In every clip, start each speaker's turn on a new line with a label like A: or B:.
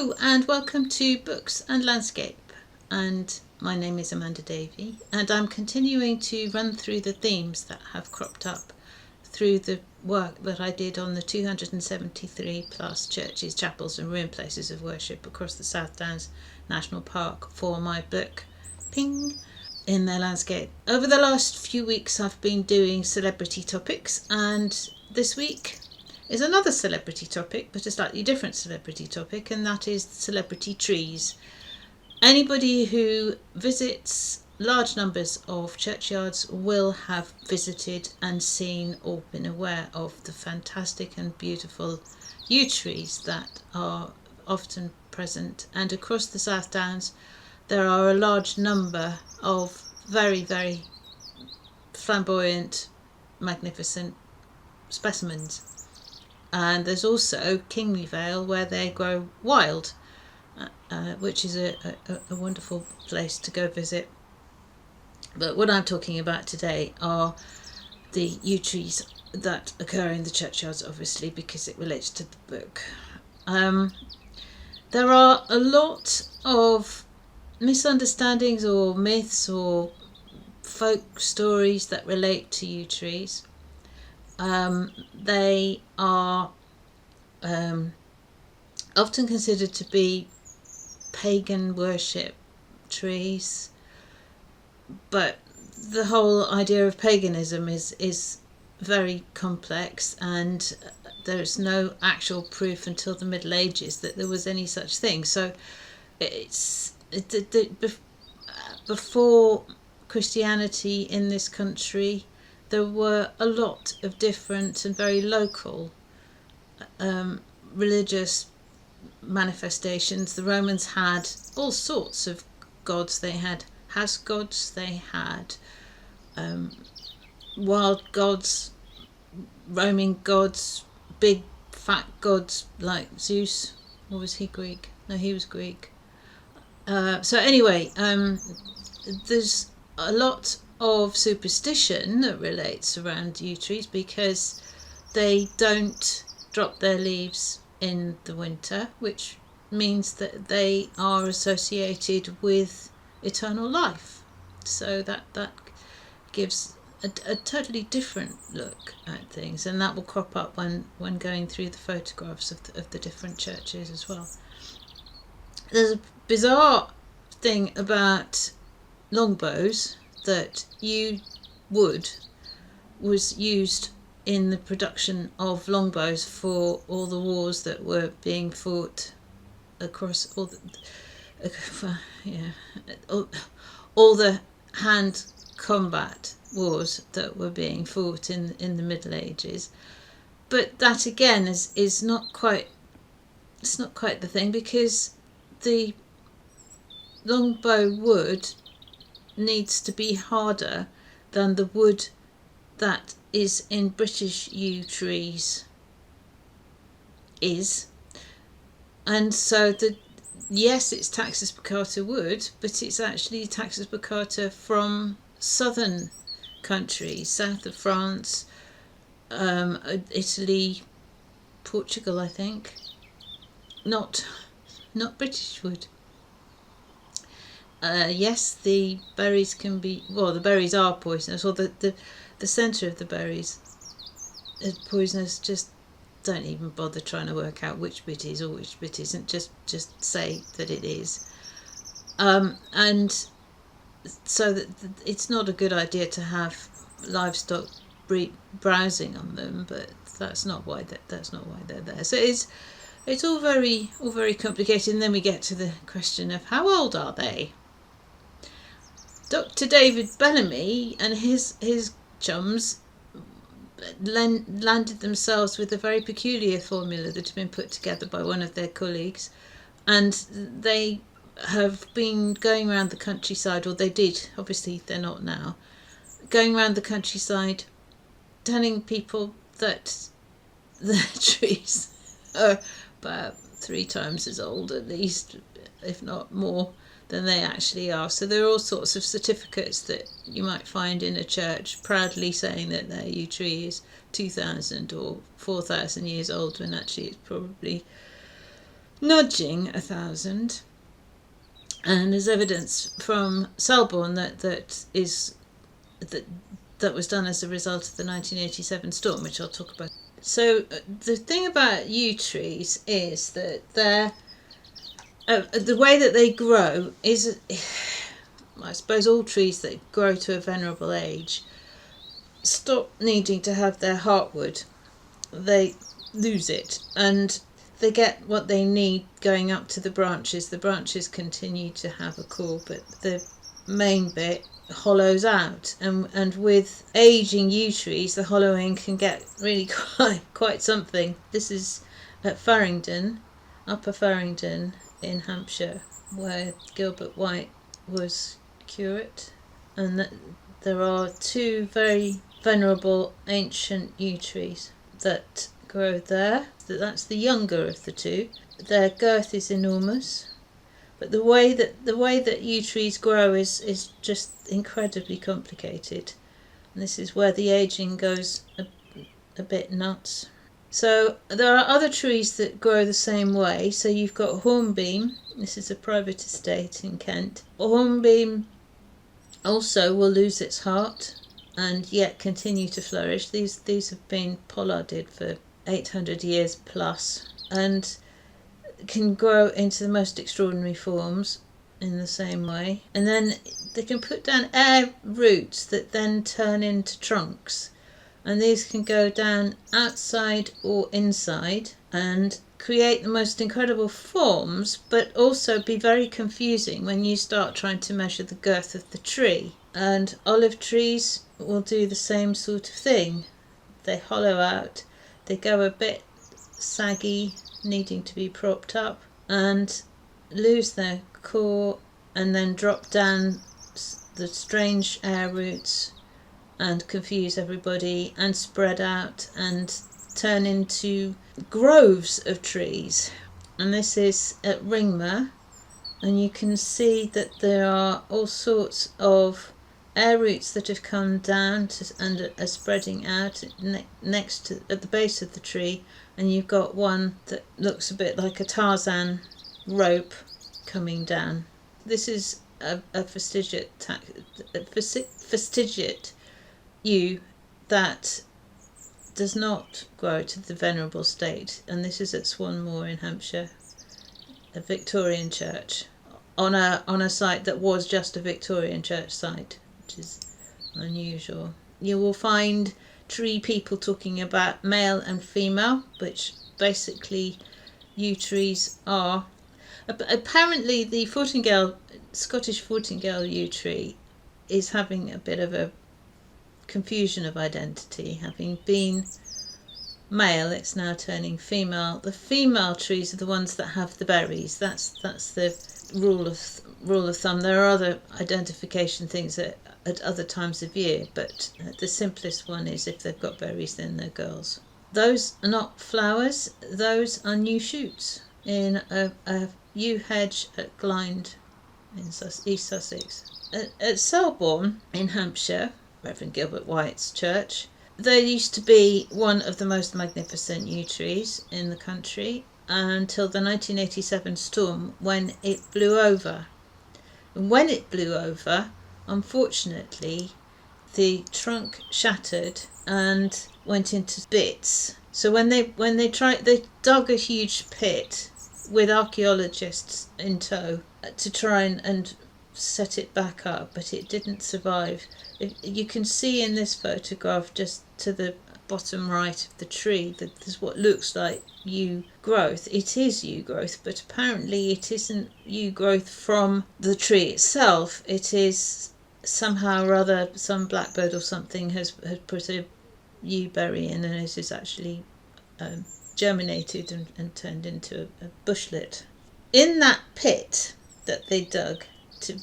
A: Hello and welcome to Books and Landscape, and my name is Amanda Davey, and I'm continuing to run through the themes that have cropped up through the work that I did on the 273 plus churches, chapels and ruined places of worship across the South Downs National Park for my book Ping in their landscape. Over the last few weeks I've been doing celebrity topics, and this week is another celebrity topic, but a slightly different celebrity topic, and that is celebrity trees. Anybody who visits large numbers of churchyards will have visited and seen or been aware of the fantastic and beautiful yew trees that are often present. And across the South Downs there are a large number of very, very flamboyant, magnificent specimens. And there's also Kingly Vale, where they grow wild, which is a wonderful place to go visit. But what I'm talking about today are the yew trees that occur in the churchyards, obviously, because it relates to the book. There are a lot of misunderstandings or myths or folk stories that relate to yew trees. They are often considered to be pagan worship trees, but the whole idea of paganism is very complex, and there's no actual proof until the Middle Ages that there was any such thing. So before Christianity in this country, there were a lot of different and very local religious manifestations. The Romans had all sorts of gods. They had house gods, they had wild gods, roaming gods, big fat gods like Zeus. Or was he Greek? No, he was Greek. So anyway, there's a lot of superstition that relates around yew trees because they don't drop their leaves in the winter, which means that they are associated with eternal life. So that gives a totally different look at things, and that will crop up when going through the photographs of the different churches as well. There's a bizarre thing about longbows, that yew wood was used in the production of longbows for all the wars that were being fought across all the hand combat wars that were being fought in the Middle Ages. But that again is not quite the thing, because the longbow wood needs to be harder than the wood that is in British yew trees is. And so yes, it's Taxus baccata wood, but it's actually Taxus baccata from southern countries, south of France, Italy, Portugal, I think. Not British wood. Yes, the berries can be, the berries are poisonous, or the centre of the berries is poisonous. Just don't even bother trying to work out which bit is or which bit isn't. Just say that it is. And so that it's not a good idea to have livestock browsing on them, but that's not why they're there. So it's all very complicated, and then we get to the question of how old are they? Dr. David Bellamy and his chums landed themselves with a very peculiar formula that had been put together by one of their colleagues, and they have been going around the countryside, or they did, obviously they're not now, going around the countryside telling people that the trees are about 3 times as old at least, if not more, than they actually are. So there are all sorts of certificates that you might find in a church proudly saying that their yew tree is 2,000 or 4,000 years old, when actually it's probably nudging 1,000. And there's evidence from Selborne that was done as a result of the 1987 storm, which I'll talk about. So the thing about yew trees is that the way that they grow is, I suppose all trees that grow to a venerable age stop needing to have their heartwood. They lose it, and they get what they need going up to the branches. The branches continue to have a core, but the main bit hollows out, and with aging yew trees the hollowing can get really quite something. This is at Farringdon, Upper Farringdon in Hampshire, where Gilbert White was curate, and there are two very venerable ancient yew trees that grow there. That's the younger of the two. Their girth is enormous, but the way that yew trees grow is just incredibly complicated. And this is where the aging goes a bit nuts. So there are other trees that grow the same way. So you've got hornbeam. This is a private estate in Kent. Hornbeam also will lose its heart and yet continue to flourish. These have been pollarded for 800 years plus, and can grow into the most extraordinary forms in the same way. And then they can put down air roots that then turn into trunks, and these can go down outside or inside and create the most incredible forms, but also be very confusing when you start trying to measure the girth of the tree. And olive trees will do the same sort of thing. They hollow out, they go a bit saggy, needing to be propped up, and lose their core, and then drop down the strange air roots and confuse everybody and spread out and turn into groves of trees. And this is at Ringmer, and you can see that there are all sorts of air roots that have come down and are spreading out next to at the base of the tree, and you've got one that looks a bit like a Tarzan rope coming down. This is a fastigiate yew that does not grow to the venerable state, and this is at Swanmore in Hampshire, a Victorian church on a site that was just a Victorian church site, which is unusual. You will find tree people talking about male and female, which basically yew trees are. Apparently the Scottish Fortingale yew tree is having a bit of a confusion of identity. Having been male, it's now turning female. The female trees are the ones that have the berries. That's the rule of thumb. There are other identification things at other times of year, but the simplest one is if they've got berries, then they're girls. Those are not flowers, those are new shoots in a yew hedge at Glynde in East Sussex. At Selborne in Hampshire, Reverend Gilbert White's church, there used to be one of the most magnificent yew trees in the country until the 1987 storm, when it blew over. And when it blew over, unfortunately, the trunk shattered and went into bits. So when they dug a huge pit with archaeologists in tow to try and set it back up, but it didn't survive. You can see in this photograph, just to the bottom right of the tree, that there's what looks like yew growth. It is yew growth, but apparently it isn't yew growth from the tree itself. It is somehow or other some blackbird or something has put a yew berry in, and it is actually germinated and turned into a bushlet. In that pit that they dug to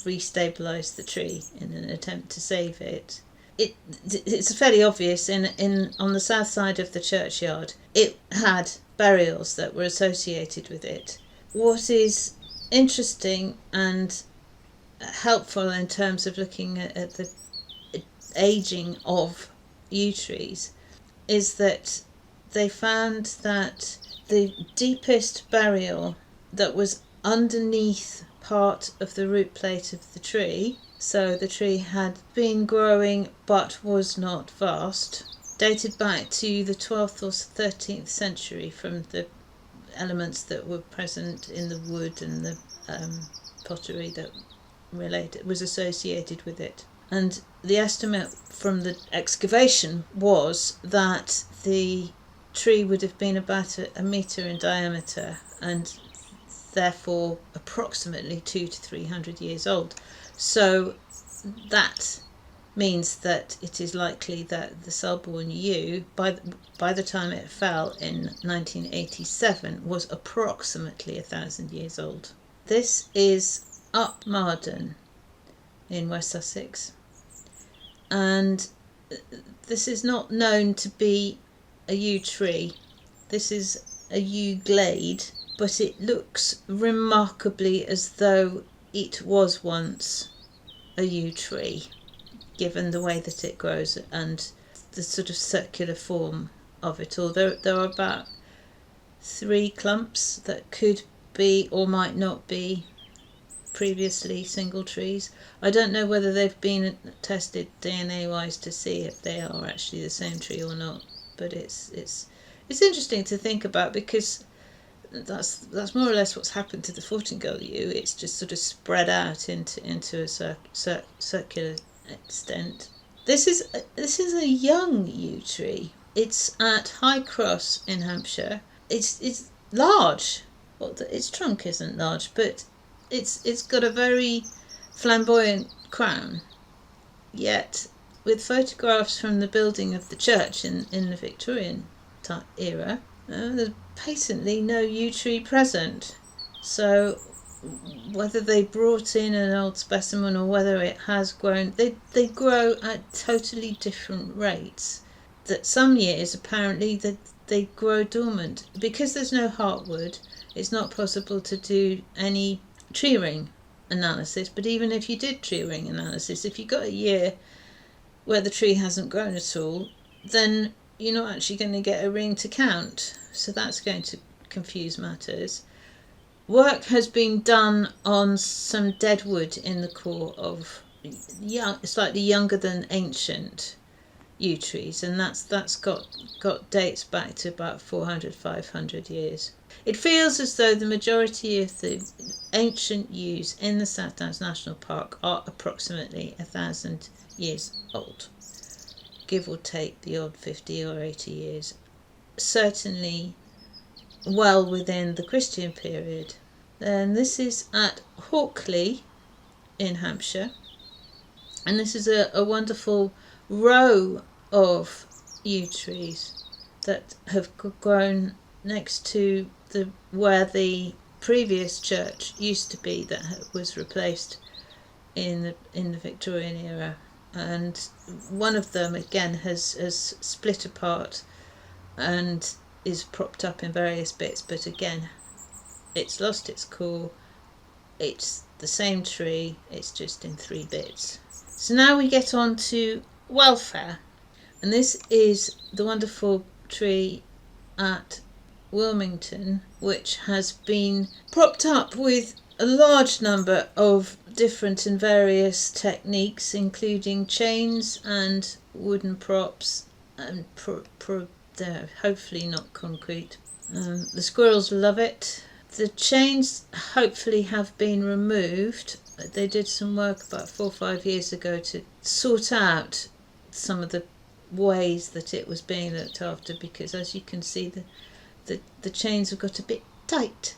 A: restabilise the tree in an attempt to save it, it's fairly obvious on the south side of the churchyard it had burials that were associated with it. What is interesting and helpful in terms of looking at the aging of yew trees is that they found that the deepest burial that was underneath part of the root plate of the tree. So the tree had been growing but was not vast, dated back to the 12th or 13th century from the elements that were present in the wood and the pottery that was associated with it. And the estimate from the excavation was that the tree would have been about a metre in diameter and therefore approximately 200 to 300 years old. So that means that it is likely that the Selborne yew, by the time it fell in 1987, was approximately 1,000 years old. This is up Marden in West Sussex, and this is not known to be a yew tree. This is a yew glade, but it looks remarkably as though it was once a yew tree, given the way that it grows and the sort of circular form of it all. There are about 3 clumps that could be or might not be previously single trees. I don't know whether they've been tested DNA wise to see if they are actually the same tree or not, but it's interesting to think about, because that's more or less what's happened to the Fortingall yew. It's just sort of spread out into a circular extent. This is a young yew tree. It's at High Cross in Hampshire. It's large. Well, its trunk isn't large, but it's got a very flamboyant crown. Yet, with photographs from the building of the church in the Victorian era, there's patently no yew tree present. So whether they brought in an old specimen or whether it has grown, they grow at totally different rates. That some years apparently they grow dormant. Because there's no heartwood, it's not possible to do any tree ring analysis. But even if you did tree ring analysis, if you got a year where the tree hasn't grown at all, then you're not actually going to get a ring to count. So that's going to confuse matters. Work has been done on some dead wood in the core of slightly younger than ancient yew trees, and that's got dates back to about 400-500 years. It feels as though the majority of the ancient yews in the South Downs National Park are approximately 1,000 years old, give or take the odd 50 or 80 years. Certainly well within the Christian period. Then this is at Hawkley in Hampshire, and this is a wonderful row of yew trees that have grown next to where the previous church used to be, that was replaced in the Victorian era. And one of them again has split apart and is propped up in various bits, but again it's lost its core. It's the same tree, it's just in 3 bits. So now we get on to welfare, and this is the wonderful tree at Wilmington, which has been propped up with a large number of different and various techniques, including chains and wooden props, and they're hopefully not concrete. The squirrels love it. The chains hopefully have been removed. They did some work about 4 or 5 years ago to sort out some of the ways that it was being looked after, because as you can see the chains have got a bit tight,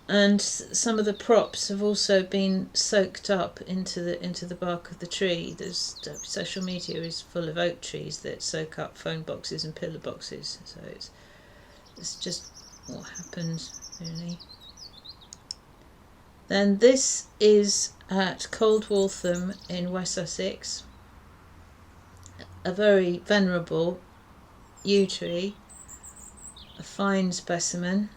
A: and some of the props have also been soaked up into the bark of the tree. Social media is full of oak trees that soak up phone boxes and pillar boxes, so it's just what happens really. Then this is at Coldwaltham in West Sussex, a very venerable yew tree, a fine specimen,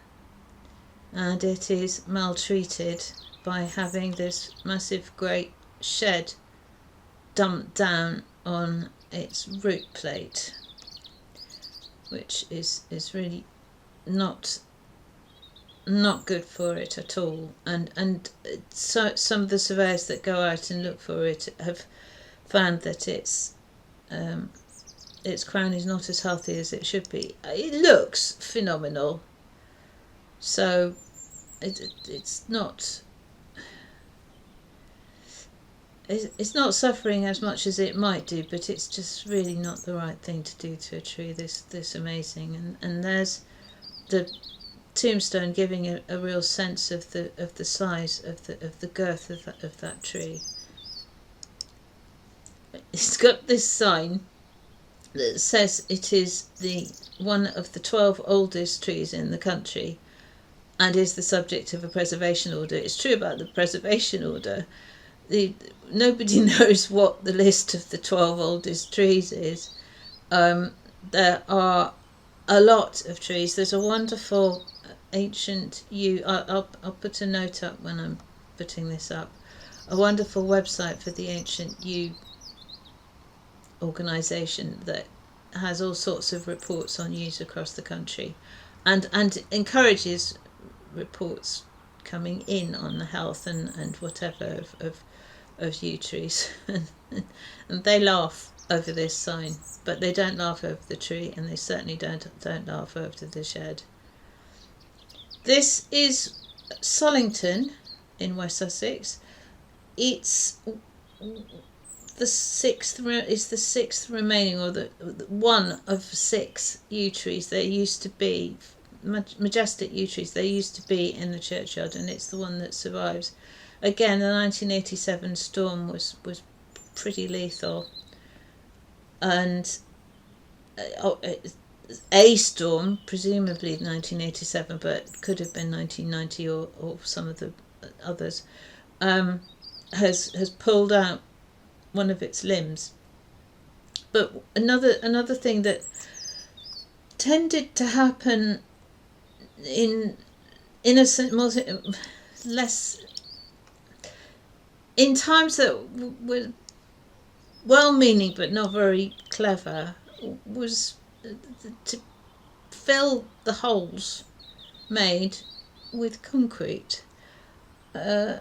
A: and it is maltreated by having this massive great shed dumped down on its root plate, which is really not not good for it at all. And so some of the surveyors that go out and look for it have found that its crown is not as healthy as it should be. It looks phenomenal, so it's not suffering as much as it might do, but it's just really not the right thing to do to a tree this amazing. And there's the tombstone giving a real sense of the size of the girth of that tree. It's got this sign that says it is one of the 12 oldest trees in the country and is the subject of a preservation order. It's true about the preservation order. Nobody knows what the list of the 12 oldest trees is. There are a lot of trees. There's a wonderful ancient yew. I'll put a note up when I'm putting this up. A wonderful website for the ancient yew organisation that has all sorts of reports on yews across the country, and encourages reports coming in on the health and whatever of yew trees. And they laugh over this sign, but they don't laugh over the tree, and they certainly don't laugh over the shed. This is Sollington in West Sussex. It's the sixth remaining, or the one of 6 yew trees. There used to be majestic yew trees. There used to be in the churchyard, and it's the one that survives. Again, the 1987 storm was pretty lethal, and a storm, presumably 1987, but could have been 1990 or some of the others, has pulled out one of its limbs. But another thing that tended to happen in times that were well-meaning but not very clever, was to fill the holes made with concrete, and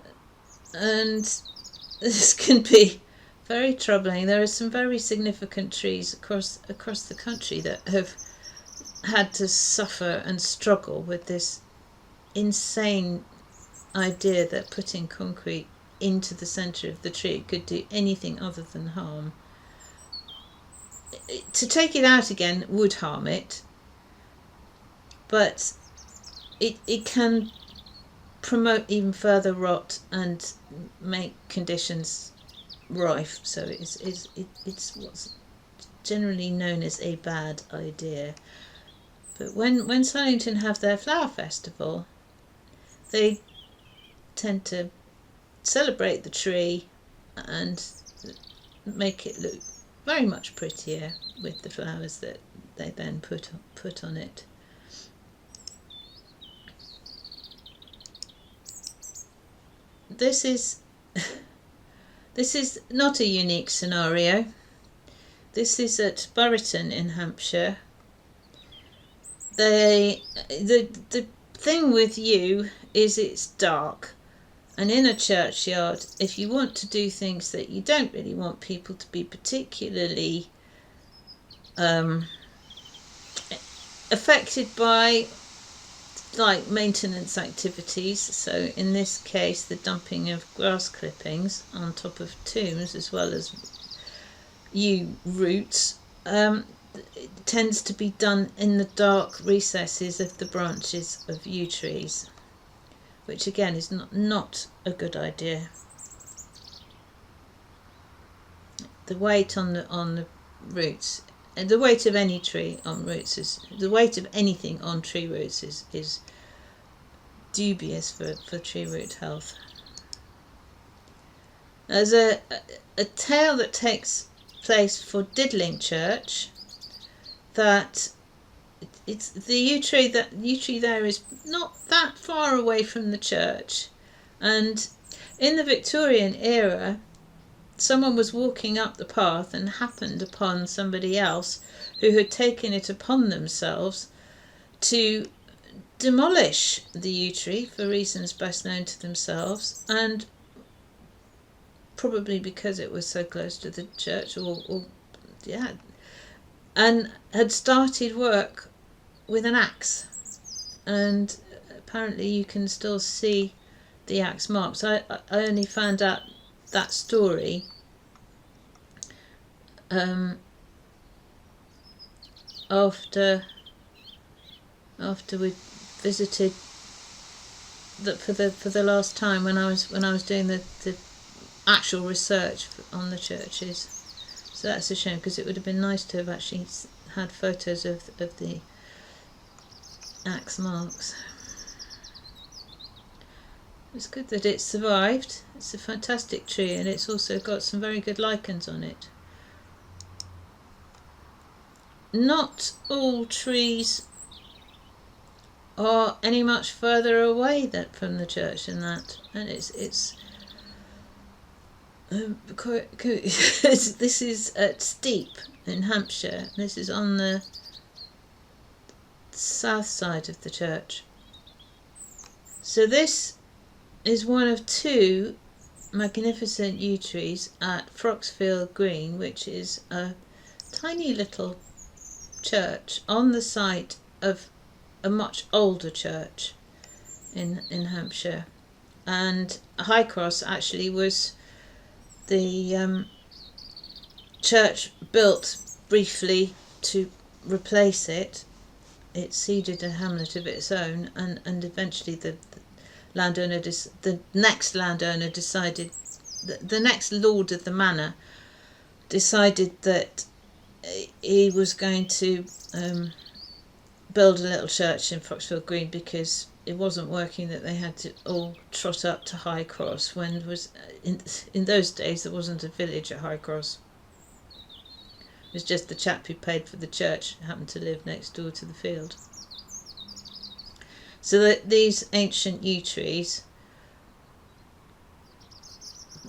A: this can be very troubling. There are some very significant trees across the country that have had to suffer and struggle with this insane idea that putting concrete into the centre of the tree could do anything other than harm. To take it out again would harm it, but it can promote even further rot and make conditions rife. So it's what's generally known as a bad idea. But when Sollington have their flower festival, they tend to celebrate the tree and make it look very much prettier with the flowers that they then put on it. This is not a unique scenario. This is at Burriton in Hampshire. The thing with yew is it's dark, and in a churchyard, if you want to do things that you don't really want people to be particularly affected by, like maintenance activities, so in this case the dumping of grass clippings on top of tombs as well as yew roots, it tends to be done in the dark recesses of the branches of yew trees, which again is not a good idea. The weight on the roots, and the weight of any tree on roots the weight of anything on tree roots is dubious for tree root health. There's a tale that takes place for Diddling Church that it's the yew tree there is not that far away from the church, and in the Victorian era someone was walking up the path and happened upon somebody else who had taken it upon themselves to demolish the yew tree for reasons best known to themselves, and probably because it was so close to the church, and had started work with an axe. And apparently you can still see the axe marks. I only found out that story after we visited for the last time when I was doing the actual research on the churches. So that's a shame, because it would have been nice to have actually had photos of the axe marks. It's good that it survived. It's a fantastic tree, and it's also got some very good lichens on it. Not all trees are any much further away from the church than that, and it's this is at Steep in Hampshire. This is on the south side of the church. So this is one of two magnificent yew trees at Fulfil Green, which is a tiny little church on the site of a much older church in Hampshire. And High Cross actually was the church built briefly to replace it. It ceded a hamlet of its own, and eventually the next landowner decided, the next lord of the manor decided that he was going to build a little church in Fulfil Green, because it wasn't working that they had to all trot up to High Cross, when in those days there wasn't a village at High Cross. It was just the chap who paid for the church happened to live next door to the field. So that these ancient yew trees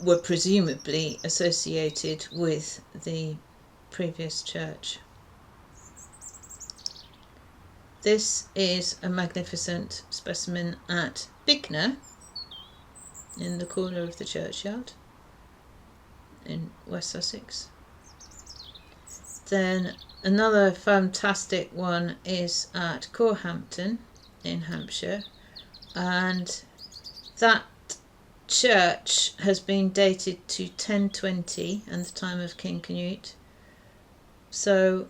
A: were presumably associated with the previous church. This is a magnificent specimen at Bignor, in the corner of the churchyard in West Sussex. Then another fantastic one is at Corhampton in Hampshire, and that church has been dated to 1020 and the time of King Canute. So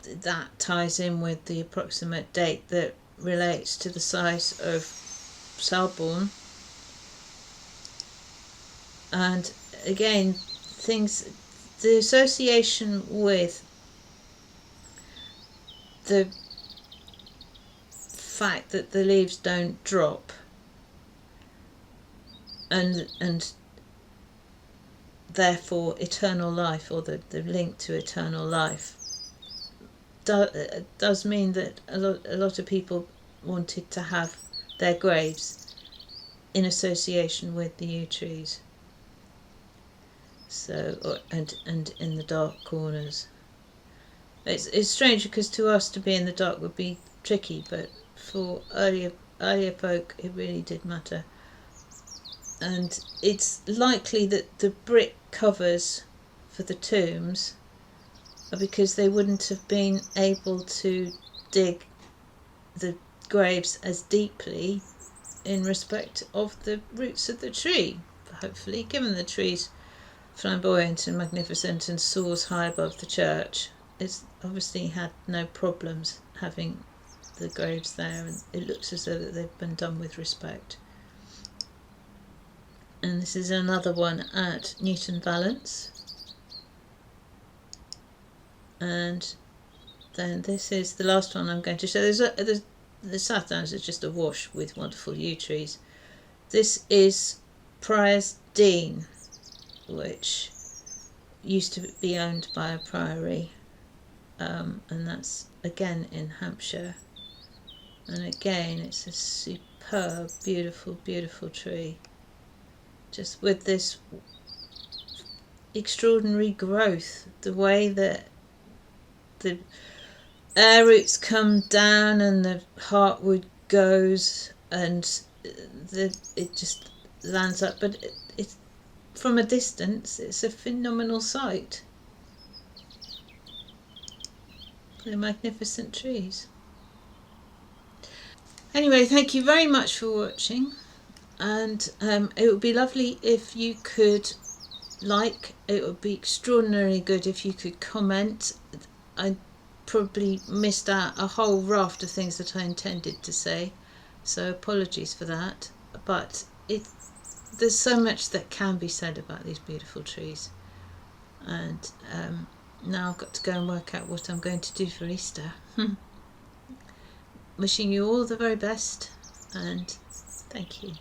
A: that ties in with the approximate date that relates to the size of Selborne. And again, the association with the fact that the leaves don't drop and therefore eternal life, or the link to eternal life, does mean that a lot of people wanted to have their graves in association with the yew trees. So and in the dark corners. It's strange, because to us to be in the dark would be tricky, but for earlier folk it really did matter. And it's likely that the brick covers for the tombs are because they wouldn't have been able to dig the graves as deeply in respect of the roots of the tree. Hopefully, given the tree's flamboyant and magnificent and soars high above the church, it's obviously had no problems having the graves there, and it looks as though that they've been done with respect. And this is another one at Newton Valence. And then this is the last one I'm going to show. The South Downs is just awash with wonderful yew trees. This is Prior's Dean, which used to be owned by a priory, and that's again in Hampshire. And again, it's a superb, beautiful, beautiful tree, just with this extraordinary growth. The way that air roots come down and the heartwood goes, and it just lands up. But it's from a distance, it's a phenomenal sight. They're magnificent trees. Anyway, thank you very much for watching, and it would be lovely if you could like. It would be extraordinarily good if you could comment. I probably missed out a whole raft of things that I intended to say, so apologies for that, but there's so much that can be said about these beautiful trees, and now I've got to go and work out what I'm going to do for Easter. Wishing you all the very best, and thank you.